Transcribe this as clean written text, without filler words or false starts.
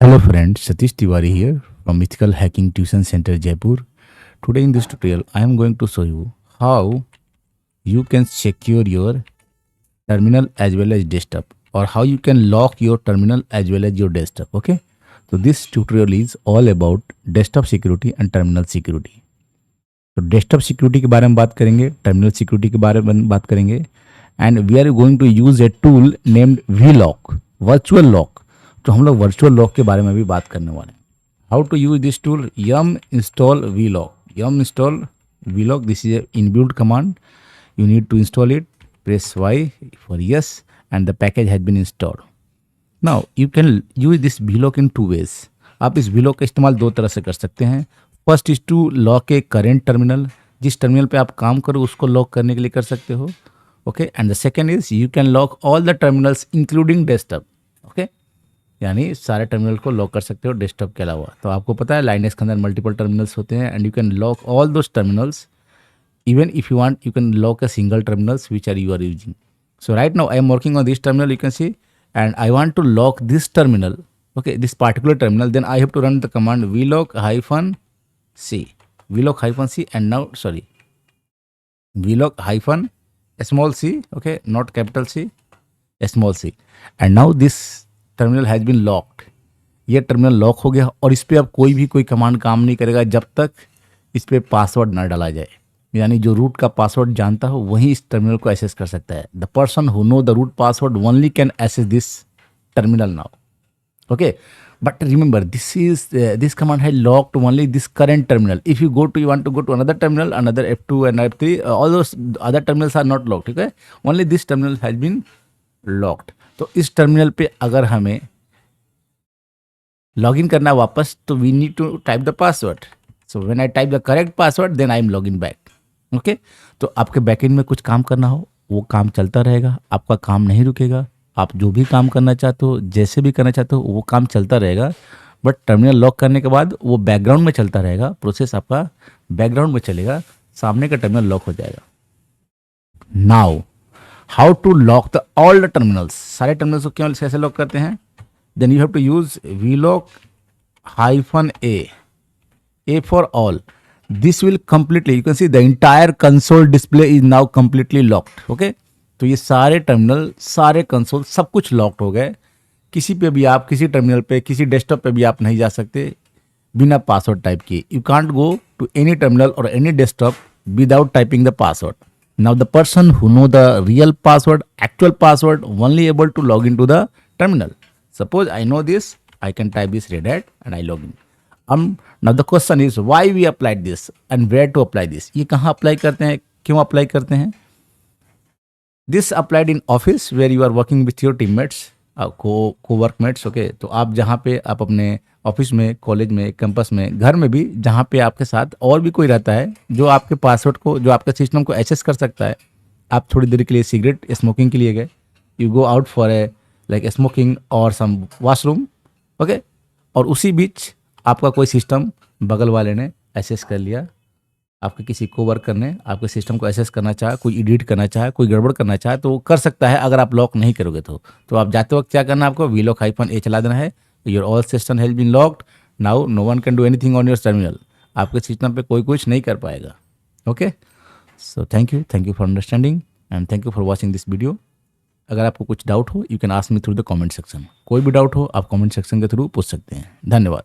Hello friends, Satish Tiwari here from Mythical Hacking Tuition Center Jaipur. Today in this tutorial I am going to show you how you can secure your terminal as well as desktop, or how you can lock your terminal as well as your desktop. Okay, so this tutorial is all about desktop security and terminal security. तो desktop security के बारे में बात करेंगे, terminal security के बारे में बात करेंगे, and we are going to use a tool named V lock, virtual lock. तो हम लोग वर्चुअल लॉक के बारे में भी बात करने वाले हैं. How to use this tool? Yum install V lock. Yum install V lock. This is a inbuilt command. You need to install it. Press Y for yes, and the package has been installed. Now you can use this vlock in two ways. आप इस vlock का इस्तेमाल दो तरह से कर सकते हैं. First is to lock a current terminal. जिस टर्मिनल पे आप काम करो उसको लॉक करने के लिए कर सकते हो. Okay, and the second is you can lock all the terminals including desktop. Okay, यानी सारे टर्मिनल को लॉक कर सकते हो डेस्कटॉप के अलावा. तो आपको पता है लाइनेक्स के अंदर मल्टीपल टर्मिनल्स होते हैं, and you can lock all those terminals. Even if you want, you can lock a single terminals which are you are using. So right now I am working on this terminal, you can see, and I want to lock this terminal. Okay, this particular terminal. Then I have to run the command vlock -c, vlock -c, and now vlock small c. Okay, not capital C, small c, and now this terminal has been locked. ये terminal lock हो गया, और इस पर अब कोई command काम नहीं करेगा जब तक इस पर पासवर्ड ना डाला जाए. यानी जो रूट का पासवर्ड जानता हो वही इस टर्मिनल को एक्सेस कर सकता है. The person who know the root password only can access this terminal now. Okay, but remember this command has locked only this current terminal. If you want to go to another terminal, another F2 and F3, all those other terminals are not locked. Okay, only this terminal has been locked. तो इस terminal पे अगर हमें login करना वापस, तो we need to type the password. So when I type the correct password, then I am login back. Okay, तो आपके बैकएंड में कुछ काम करना हो वो काम चलता रहेगा, आपका काम नहीं रुकेगा. आप जो भी काम करना चाहते हो, जैसे भी करना चाहते हो, वो काम चलता रहेगा. बट टर्मिनल लॉक करने के बाद वो बैकग्राउंड में चलता रहेगा, प्रोसेस आपका बैकग्राउंड में चलेगा, सामने का टर्मिनल लॉक हो जाएगा. Now how to lock the all the terminals. सारे टर्मिनल्स को क्यों कैसे लॉक करते हैं? Then you have to use vlock -a for all. This will completely, you can see the entire console display is now completely locked. Okay, तो ये सारे terminal, सारे कंसोल, सब कुछ लॉक्ड हो गए. किसी पे भी आप, किसी टर्मिनल पे, किसी डेस्कटॉप पे भी आप नहीं जा सकते बिना पासवर्ड टाइप किए. You can't go to any terminal और any desktop without typing the password. Now the person who know the real password, actual password, only able to log in to the terminal. Suppose I know this, I can type this red hat and I log in. Now the question is why we applied this and where to apply this. ये कहाँ apply करते हैं, क्यों apply करते हैं? This applied in office where you are working with your teammates, co-workmates. Okay, तो आप जहाँ पे आप अपने ऑफिस में, कॉलेज में, कैंपस में, घर में भी, जहाँ पे आपके साथ और भी कोई रहता है जो आपके पासवर्ड को, जो आपके सिस्टम को एक्सेस कर सकता है. आप थोड़ी देर के लिए सिगरेट स्मोकिंग के लिए गए, you go out for a like smoking और सम वॉशरूम. ओके, और उसी बीच आपका कोई सिस्टम बगल वाले ने एक्सेस कर लिया, आपके किसी कोवर्कर ने आपके सिस्टम को एक्सेस करना चाहा, कोई एडिट करना चाहे, कोई गड़बड़ करना चाहे, तो वो कर सकता है अगर आप लॉक नहीं करोगे. तो आप जाते वक्त क्या करना है, आपको vlock -a चला देना है. Your all system has been locked. Now no one can do anything on your terminal. आपके सिस्टम पे कोई कुछ नहीं कर पाएगा. Okay, so thank you for understanding and thank you for watching this video. अगर आपको कुछ डाउट हो, you can ask me through the comment section. कोई भी डाउट हो आप कमेंट सेक्शन के थ्रू पूछ सकते हैं. धन्यवाद.